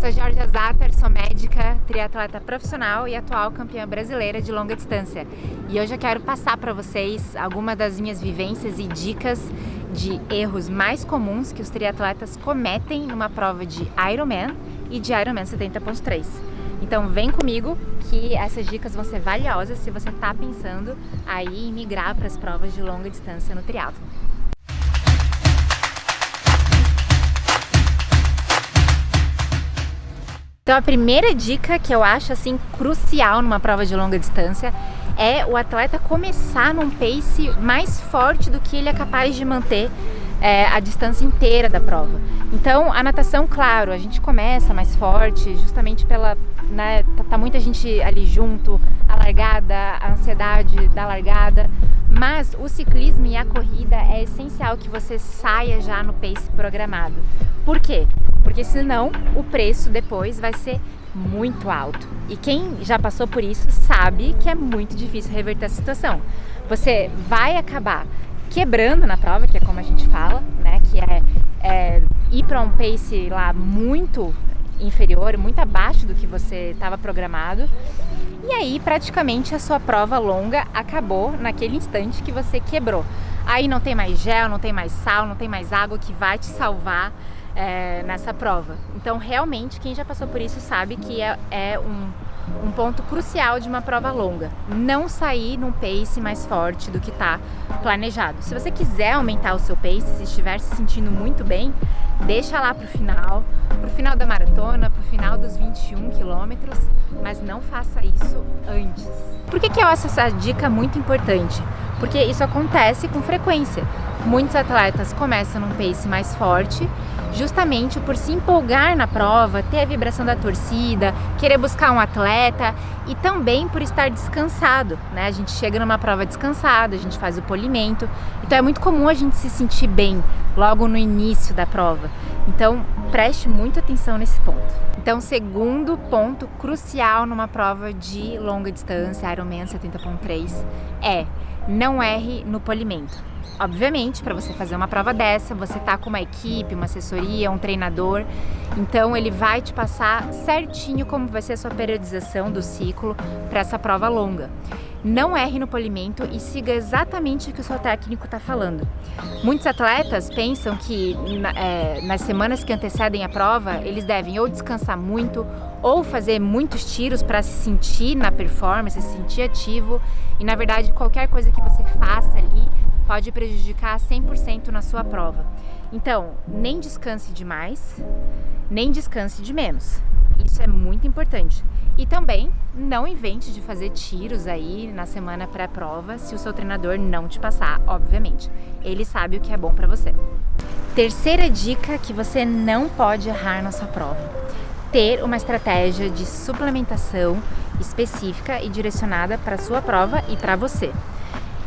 Sou Georgia Zatter, sou médica, triatleta profissional e atual campeã brasileira de longa distância. E hoje eu quero passar para vocês algumas das minhas vivências e dicas de erros mais comuns que os triatletas cometem numa prova de Ironman e de Ironman 70.3. Então vem comigo que essas dicas vão ser valiosas se você está pensando aí em migrar para as provas de longa distância no triatlo. Então a primeira dica que eu acho assim crucial numa prova de longa distância é o atleta começar num pace mais forte do que ele é capaz de manter a distância inteira da prova. Então a natação, claro, a gente começa mais forte justamente pela, né, tá muita gente ali junto, a largada, a ansiedade da largada, mas o ciclismo e a corrida é essencial que você saia já no pace programado. Por quê? Porque senão o preço depois vai ser muito alto. E quem já passou por isso sabe que é muito difícil reverter a situação. Você vai acabar quebrando na prova, que é como a gente fala, né? Que é ir para um pace lá muito inferior, muito abaixo do que você estava programado. E aí praticamente a sua prova longa acabou naquele instante que você quebrou. Aí não tem mais gel, não tem mais sal, não tem mais água que vai te salvar nessa prova. Então realmente quem já passou por isso sabe que é um ponto crucial de uma prova longa. Não sair num pace mais forte do que está planejado. Se você quiser aumentar o seu pace, se estiver se sentindo muito bem, deixa lá pro final da maratona, pro final dos 21 quilômetros, mas não faça isso antes. Por que eu acho essa dica muito importante? Porque isso acontece com frequência. Muitos atletas começam num pace mais forte, justamente por se empolgar na prova, ter a vibração da torcida, querer buscar um atleta e também por estar descansado, né? A gente chega numa prova descansado, a gente faz o polimento, então é muito comum a gente se sentir bem logo no início da prova. Então preste muita atenção nesse ponto. Então, segundo ponto crucial numa prova de longa distância, Ironman 70.3, não erre no polimento. Obviamente, para você fazer uma prova dessa, você tá com uma equipe, uma assessoria, um treinador, então ele vai te passar certinho como vai ser a sua periodização do ciclo para essa prova longa. Não erre no polimento e siga exatamente o que o seu técnico está falando. Muitos atletas pensam que nas semanas que antecedem a prova, eles devem ou descansar muito ou fazer muitos tiros para se sentir na performance, se sentir ativo, e na verdade qualquer coisa que você faça ali pode prejudicar 100% na sua prova. Então, nem descanse demais, nem descanse de menos. Isso é muito importante. E também não invente de fazer tiros aí na semana pré-prova se o seu treinador não te passar, obviamente. Ele sabe o que é bom para você. Terceira dica que você não pode errar na sua prova: ter uma estratégia de suplementação específica e direcionada para a sua prova e para você.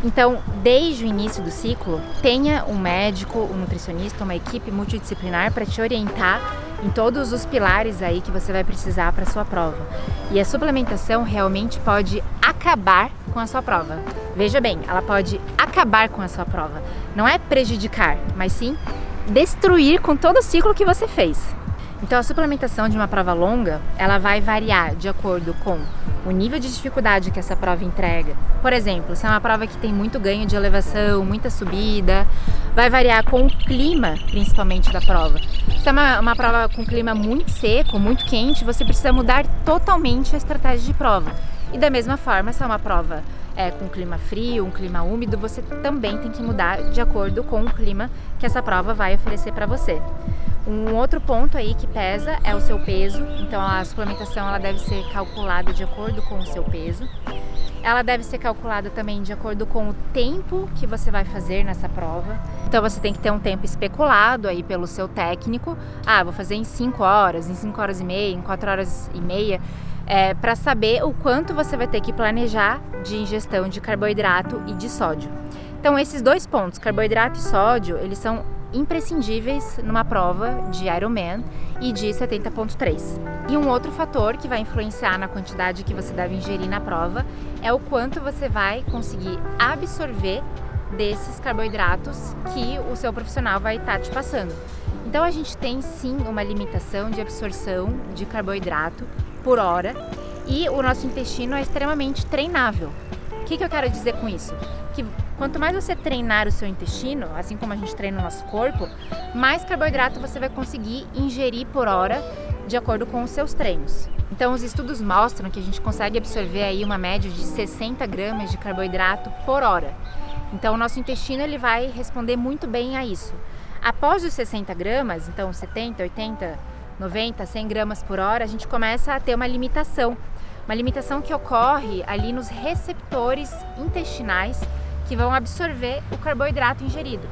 Então, desde o início do ciclo, tenha um médico, um nutricionista, uma equipe multidisciplinar para te orientar em todos os pilares aí que você vai precisar para a sua prova. E a suplementação realmente pode acabar com a sua prova. Veja bem, ela pode acabar com a sua prova. Não é prejudicar, mas sim destruir com todo o ciclo que você fez. Então a suplementação de uma prova longa, ela vai variar de acordo com o nível de dificuldade que essa prova entrega. Por exemplo, se é uma prova que tem muito ganho de elevação, muita subida, vai variar com o clima, principalmente, da prova. Se é uma prova com clima muito seco, muito quente, você precisa mudar totalmente a estratégia de prova. E da mesma forma, se é uma prova com clima frio, um clima úmido, você também tem que mudar de acordo com o clima que essa prova vai oferecer para você. Um outro ponto aí que pesa é o seu peso, então a suplementação ela deve ser calculada de acordo com o seu peso. Ela deve ser calculada também de acordo com o tempo que você vai fazer nessa prova. Então você tem que ter um tempo especulado aí pelo seu técnico. Vou fazer em 5 horas, em 5 horas e meia, em 4 horas e meia, para saber o quanto você vai ter que planejar de ingestão de carboidrato e de sódio. Então esses dois pontos, carboidrato e sódio, eles são imprescindíveis numa prova de Ironman e de 70.3. E um outro fator que vai influenciar na quantidade que você deve ingerir na prova é o quanto você vai conseguir absorver desses carboidratos que o seu profissional vai estar te passando. Então a gente tem sim uma limitação de absorção de carboidrato por hora e o nosso intestino é extremamente treinável. O que eu quero dizer com isso? Que quanto mais você treinar o seu intestino, assim como a gente treina o nosso corpo, mais carboidrato você vai conseguir ingerir por hora de acordo com os seus treinos. Então os estudos mostram que a gente consegue absorver aí uma média de 60 gramas de carboidrato por hora. Então o nosso intestino ele vai responder muito bem a isso. Após os 60 gramas, então 70, 80, 90, 100 gramas por hora, a gente começa a ter uma limitação que ocorre ali nos receptores intestinais que vão absorver o carboidrato ingerido.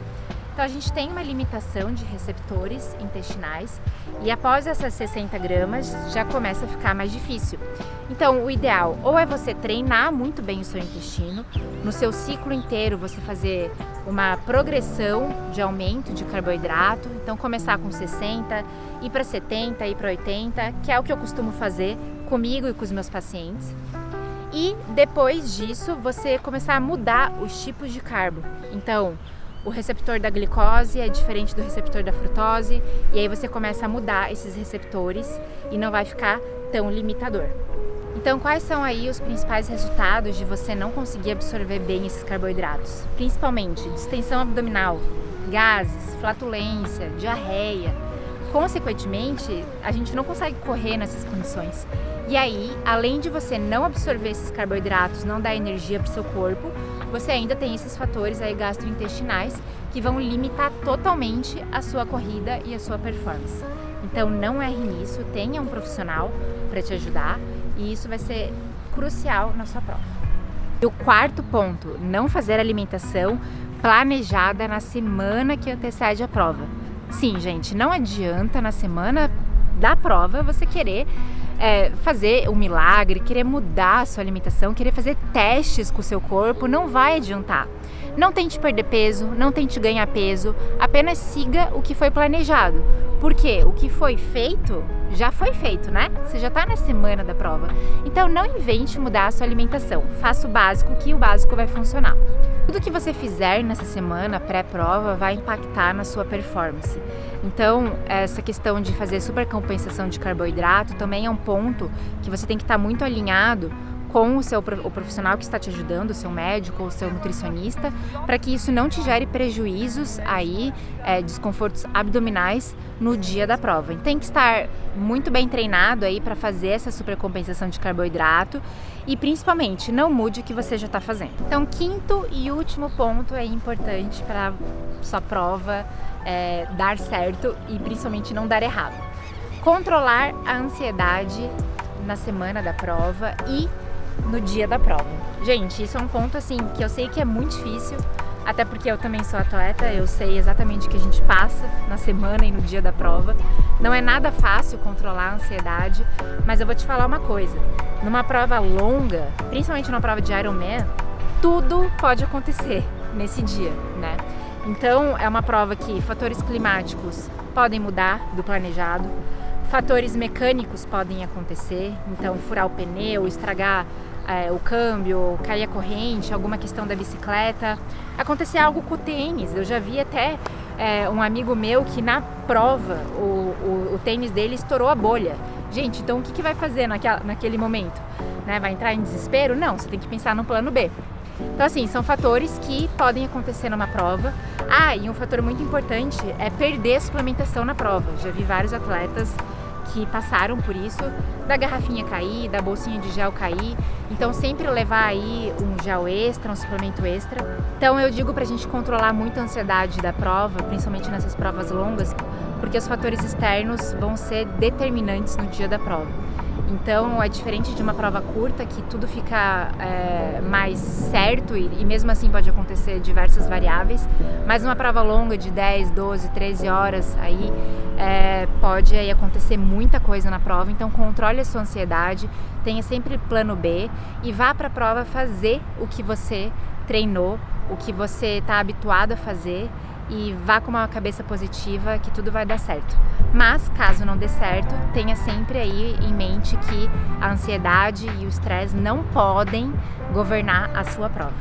Então a gente tem uma limitação de receptores intestinais e após essas 60 gramas já começa a ficar mais difícil. Então o ideal ou é você treinar muito bem o seu intestino, no seu ciclo inteiro você fazer uma progressão de aumento de carboidrato, então começar com 60, ir para 70, ir para 80, que é o que eu costumo fazer comigo e com os meus pacientes. E depois disso você começar a mudar os tipos de carbo. Então o receptor da glicose é diferente do receptor da frutose e aí você começa a mudar esses receptores e não vai ficar tão limitador. Então quais são aí os principais resultados de você não conseguir absorver bem esses carboidratos? Principalmente distensão abdominal, gases, flatulência, diarreia. Consequentemente, a gente não consegue correr nessas condições. E aí, além de você não absorver esses carboidratos, não dar energia para o seu corpo, você ainda tem esses fatores aí gastrointestinais que vão limitar totalmente a sua corrida e a sua performance. Então não erre nisso, tenha um profissional para te ajudar e isso vai ser crucial na sua prova. E o quarto ponto, não fazer alimentação planejada na semana que antecede a prova. Sim, gente, não adianta na semana da prova você querer fazer um milagre, querer mudar a sua alimentação, querer fazer testes com o seu corpo, não vai adiantar. Não tente perder peso, não tente ganhar peso, apenas siga o que foi planejado. Porque o que foi feito, já foi feito, né? Você já está na semana da prova. Então não invente mudar a sua alimentação. Faça o básico que o básico vai funcionar. Tudo que você fizer nessa semana pré-prova vai impactar na sua performance. Então, essa questão de fazer supercompensação de carboidrato também é um ponto que você tem que estar muito alinhado com o profissional que está te ajudando, o seu médico ou o seu nutricionista, para que isso não te gere prejuízos aí, desconfortos abdominais no dia da prova. Então, tem que estar muito bem treinado aí para fazer essa supercompensação de carboidrato e principalmente não mude o que você já está fazendo. Então, quinto e último ponto é importante para sua prova dar certo e principalmente não dar errado. Controlar a ansiedade na semana da prova e no dia da prova. Gente, isso é um ponto assim que eu sei que é muito difícil, até porque eu também sou atleta, eu sei exatamente o que a gente passa na semana e no dia da prova. Não é nada fácil controlar a ansiedade, mas eu vou te falar uma coisa, numa prova longa, principalmente numa prova de Ironman, tudo pode acontecer nesse dia, né? Então é uma prova que fatores climáticos podem mudar do planejado, fatores mecânicos podem acontecer, então furar o pneu, estragar o câmbio, cair a corrente, alguma questão da bicicleta, acontecer algo com o tênis. Eu já vi até um amigo meu que na prova o tênis dele estourou a bolha. Gente, então o que vai fazer naquele momento? Né? Vai entrar em desespero? Não, você tem que pensar no plano B. Então assim, são fatores que podem acontecer numa prova. E um fator muito importante é perder a suplementação na prova. Já vi vários atletas que passaram por isso, da garrafinha cair, da bolsinha de gel cair, então sempre levar aí um gel extra, um suplemento extra. Então eu digo pra gente controlar muito a ansiedade da prova, principalmente nessas provas longas, porque os fatores externos vão ser determinantes no dia da prova. Então é diferente de uma prova curta que tudo fica mais certo e mesmo assim pode acontecer diversas variáveis, mas uma prova longa de 10, 12, 13 horas aí pode aí acontecer muita coisa na prova, então controle a sua ansiedade, tenha sempre plano B e vá para a prova fazer o que você treinou, o que você está habituado a fazer e vá com uma cabeça positiva que tudo vai dar certo. Mas caso não dê certo, tenha sempre aí em mente que a ansiedade e o estresse não podem governar a sua prova.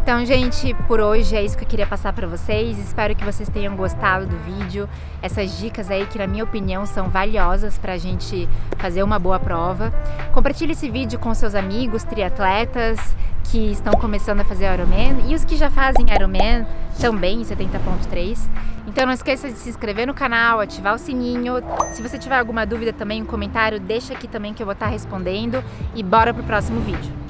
Então, gente, por hoje é isso que eu queria passar para vocês. Espero que vocês tenham gostado do vídeo. Essas dicas aí que, na minha opinião, são valiosas para a gente fazer uma boa prova. Compartilhe esse vídeo com seus amigos triatletas que estão começando a fazer Ironman e os que já fazem Ironman também em 70.3. Então não esqueça de se inscrever no canal, ativar o sininho. Se você tiver alguma dúvida também, um comentário, deixa aqui também que eu vou estar respondendo. E bora pro próximo vídeo.